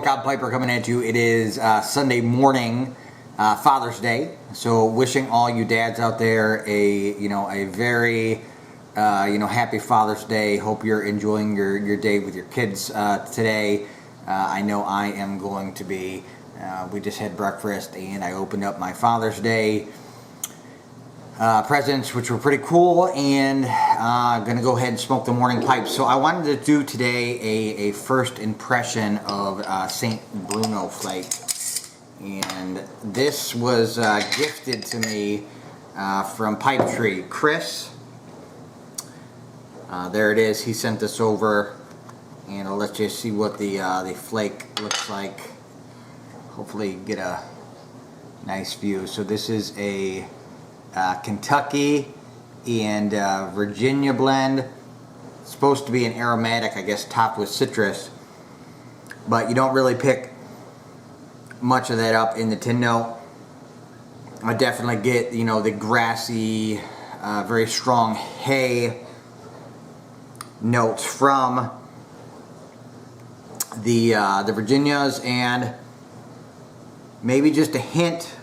Workout Piper coming at you. It is Sunday morning, Father's Day. So wishing all you dads out there a very happy Father's Day. Hope you're enjoying your day with your kids today. I know I am going to be. We just had breakfast and I opened up my Father's Day presents, which were pretty cool, and gonna go ahead and smoke the morning pipe. So I wanted to do today a first impression of St. Bruno Flake, and this was gifted to me from Pipe Tree. Chris, there it is. He sent this over, and I'll let you see what the flake looks like. Hopefully get a nice view. So this is a Kentucky and Virginia blend. It's supposed to be an aromatic, I guess, topped with citrus, but you don't really pick much of that up in the tin note. I definitely get the grassy, very strong hay notes from the Virginias, and maybe just a hint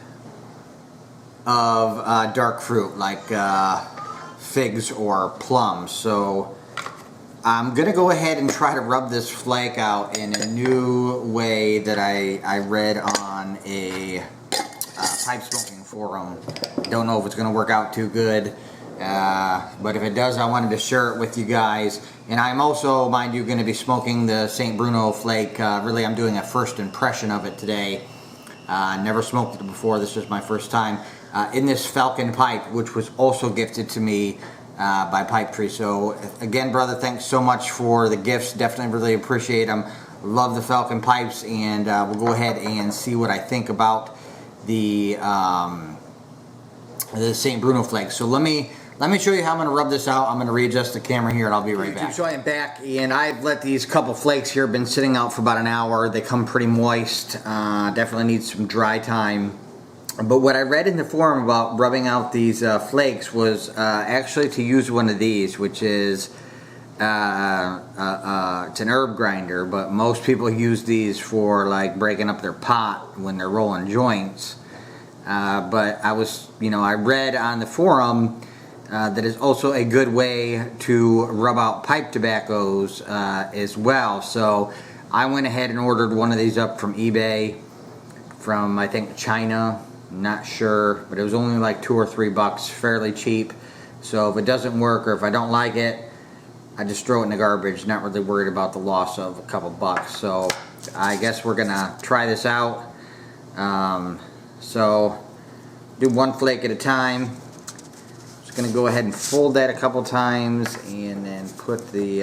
of dark fruit like figs or plums. So I'm gonna go ahead and try to rub this flake out in a new way that I read on a pipe smoking forum. Don't know if it's gonna work out too good, but if it does, I wanted to share it with you guys. And I'm also, mind you, going to be smoking the St. Bruno Flake. Really, I'm doing a first impression of it today. Never smoked it before. This is my first time in this Falcon pipe, which was also gifted to me by Pipe Tree. So again, brother, thanks so much for the gifts. Definitely really appreciate them. Love the Falcon pipes, and we'll go ahead and see what I think about the St. Bruno Flake. So let me show you how I'm going to rub this out. I'm going to readjust the camera here, and I'll be right back. So I am back, and I've let these couple flakes here been sitting out for about an hour. They come pretty moist. Definitely need some dry time. But what I read in the forum about rubbing out these flakes was actually to use one of these, which is it's an herb grinder, but most people use these for like breaking up their pot when they're rolling joints. But I read on the forum that is also a good way to rub out pipe tobaccos as well. So I went ahead and ordered one of these up from eBay from, I think, China. I'm not sure, but it was only like $2 or $3, fairly cheap. So if it doesn't work or if I don't like it, I just throw it in the garbage, not really worried about the loss of a couple bucks. So I guess we're gonna try this out. So do one flake at a time. Just gonna go ahead and fold that a couple times and then put the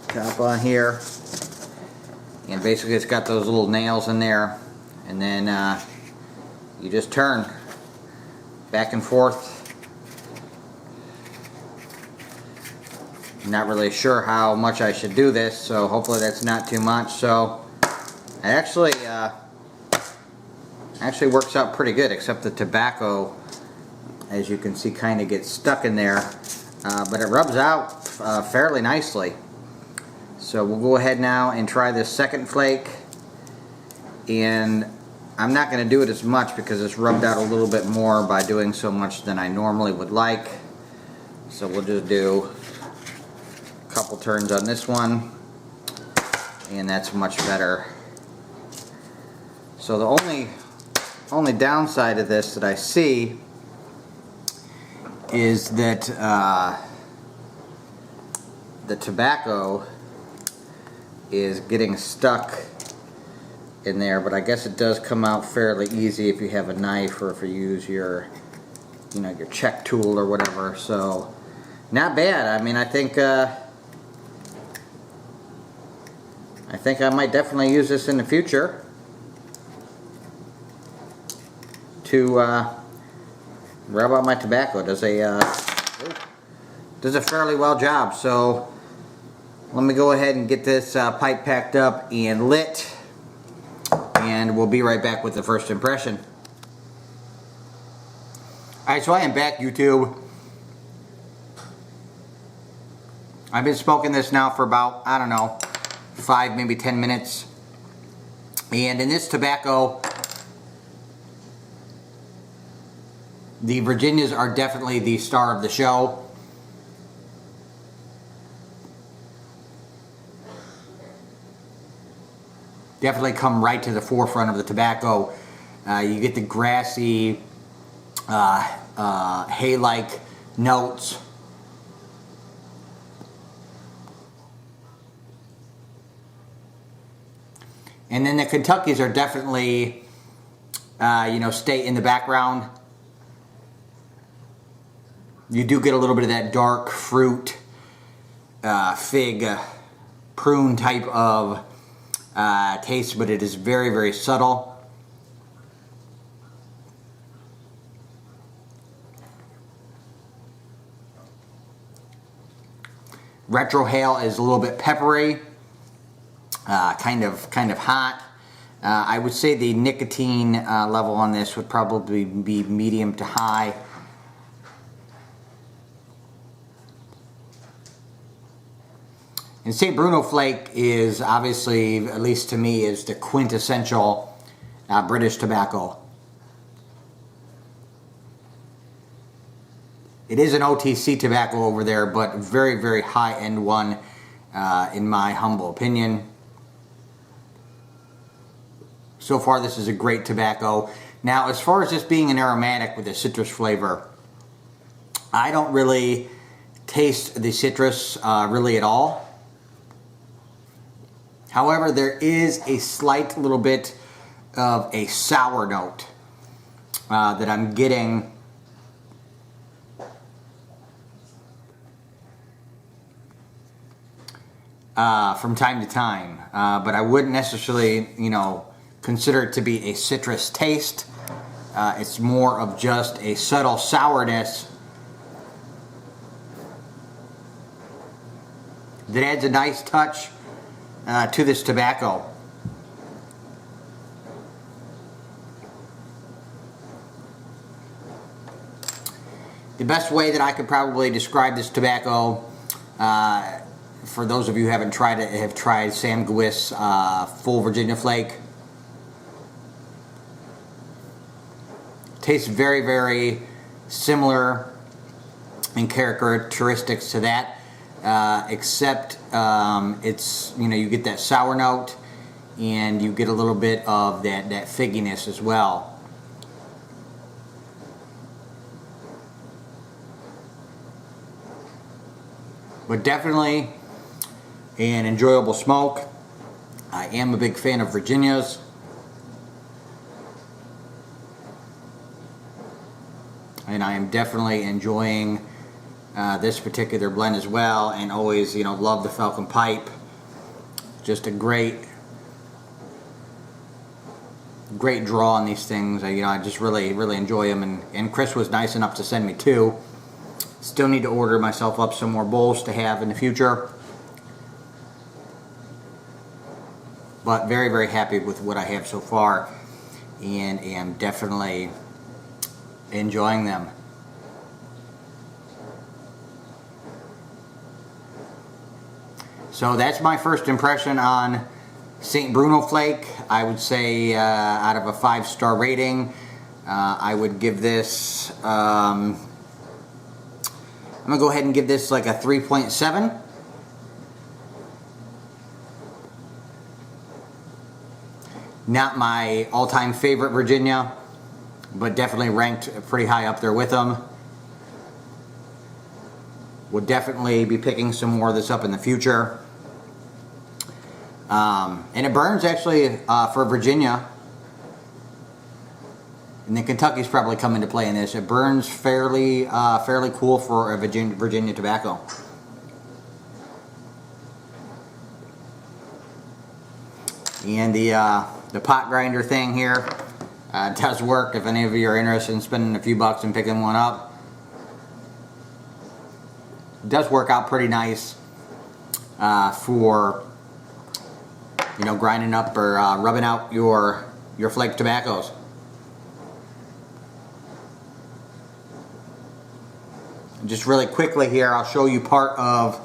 top on here. And basically it's got those little nails in there, and then you just turn back and forth. I'm not really sure how much I should do this, so hopefully that's not too much. So it actually works out pretty good, except the tobacco, as you can see, kind of gets stuck in there, but it rubs out fairly nicely. So we'll go ahead now and try this second flake, and I'm not going to do it as much because it's rubbed out a little bit more by doing so much than I normally would like. So we'll just do a couple turns on this one, and that's much better. So the only downside of this that I see is that the tobacco is getting stuck in there, but I guess it does come out fairly easy if you have a knife or if you use your your check tool or whatever. So not bad. I mean, I think I might definitely use this in the future to rub out my tobacco. Does a fairly well job. So let me go ahead and get this pipe packed up and lit, and we'll be right back with the first impression. Alright, so I am back, YouTube. I've been smoking this now for about, I don't know, 5, maybe 10 minutes. And in this tobacco, the Virginias are definitely the star of the show. Definitely come right to the forefront of the tobacco. You get the grassy, hay-like notes. And then the Kentuckys are definitely, stay in the background. You do get a little bit of that dark fruit, fig, prune type of taste, but it is very, very subtle. Retrohale is a little bit peppery, kind of hot. I would say the nicotine level on this would probably be medium to high. And St. Bruno Flake is obviously, at least to me, is the quintessential British tobacco. It is an OTC tobacco over there, but very, very high-end one, in my humble opinion. So far, this is a great tobacco. Now, as far as this being an aromatic with a citrus flavor, I don't really taste the citrus really at all. However, there is a slight little bit of a sour note that I'm getting from time to time, but I wouldn't necessarily, consider it to be a citrus taste. It's more of just a subtle sourness that adds a nice touch to this tobacco. The best way that I could probably describe this tobacco, for those of you who haven't tried it, have tried Sam Gwist's Full Virginia Flake. Tastes very, very similar in characteristics to that. Except it's, you get that sour note and you get a little bit of that figginess as well. But definitely an enjoyable smoke. I am a big fan of Virginias. And I am definitely enjoying this particular blend as well, and always, love the Falcon Pipe. Just a great draw on these things. I just really, really enjoy them, and Chris was nice enough to send me 2. Still need to order myself up some more bowls to have in the future. But very, very happy with what I have so far, and am definitely enjoying them. So that's my first impression on St. Bruno Flake. I would say out of a 5-star rating, I would give this, I'm going to go ahead and give this like a 3.7. Not my all-time favorite Virginia, but definitely ranked pretty high up there with them. Would definitely be picking some more of this up in the future. And it burns actually for Virginia. And then Kentucky's probably come into play in this. It burns fairly cool for a Virginia tobacco. And the pot grinder thing here does work if any of you are interested in spending a few bucks and picking one up. It does work out pretty nice for grinding up or rubbing out your flake tobaccos. Just really quickly here, I'll show you part of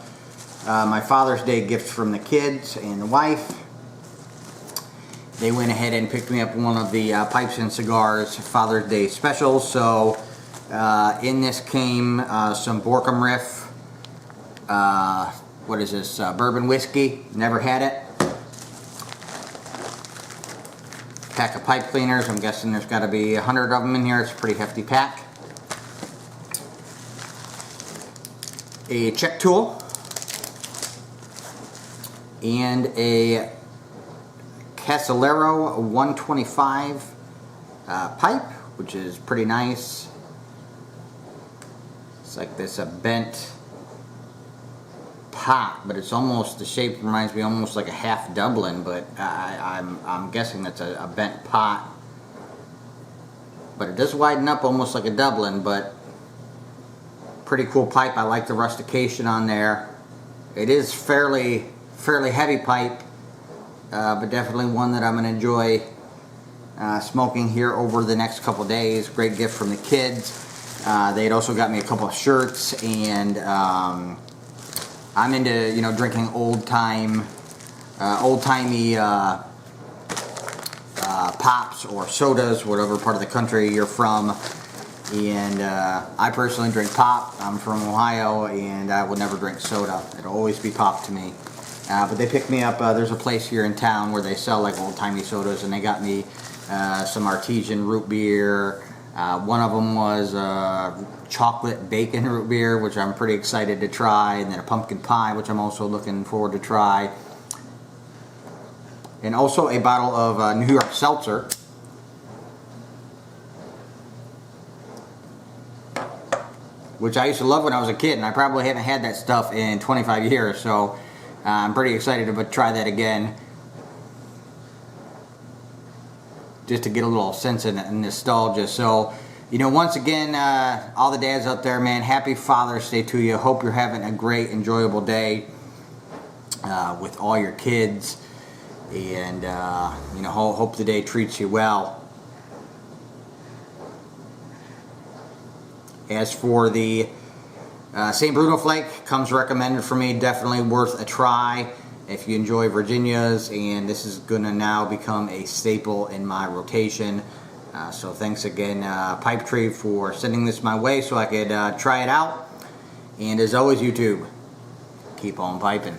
my Father's Day gift from the kids and the wife. They went ahead and picked me up one of the Pipes and Cigars Father's Day specials. So in this came some Borkum Riff, what is this, bourbon whiskey, never had it. Pack of pipe cleaners, I'm guessing there's got to be 100 of them in here, it's a pretty hefty pack. A check tool, and a Casillero 125 pipe, which is pretty nice. It's like this bent pot, but it's almost, the shape reminds me almost like a half Dublin, but I'm guessing that's a bent pot. But it does widen up almost like a Dublin, but pretty cool pipe. I like the rustication on there. It is fairly heavy pipe, but definitely one that I'm going to enjoy smoking here over the next couple days. Great gift from the kids. They had also got me a couple of shirts, and I'm into, you know, drinking old-timey pops or sodas, whatever part of the country you're from. And I personally drink pop. I'm from Ohio, and I will never drink soda. It'll always be pop to me. But they picked me up. There's a place here in town where they sell like old-timey sodas, and they got me some artesian root beer. One of them was chocolate bacon root beer, which I'm pretty excited to try, and then a pumpkin pie, which I'm also looking forward to try. And also a bottle of New York Seltzer. Which I used to love when I was a kid, and I probably haven't had that stuff in 25 years, so I'm pretty excited to try that again. Just to get a little sense of nostalgia. So, you know, once again, all the dads out there, man, happy Father's Day to you. Hope you're having a great, enjoyable day with all your kids, and, you know, hope the day treats you well. As for the St. Bruno Flake, comes recommended for me, definitely worth a try if you enjoy Virginias, and this is going to now become a staple in my rotation. So thanks again, Pipe Tree, for sending this my way so I could try it out. And as always, YouTube, keep on piping.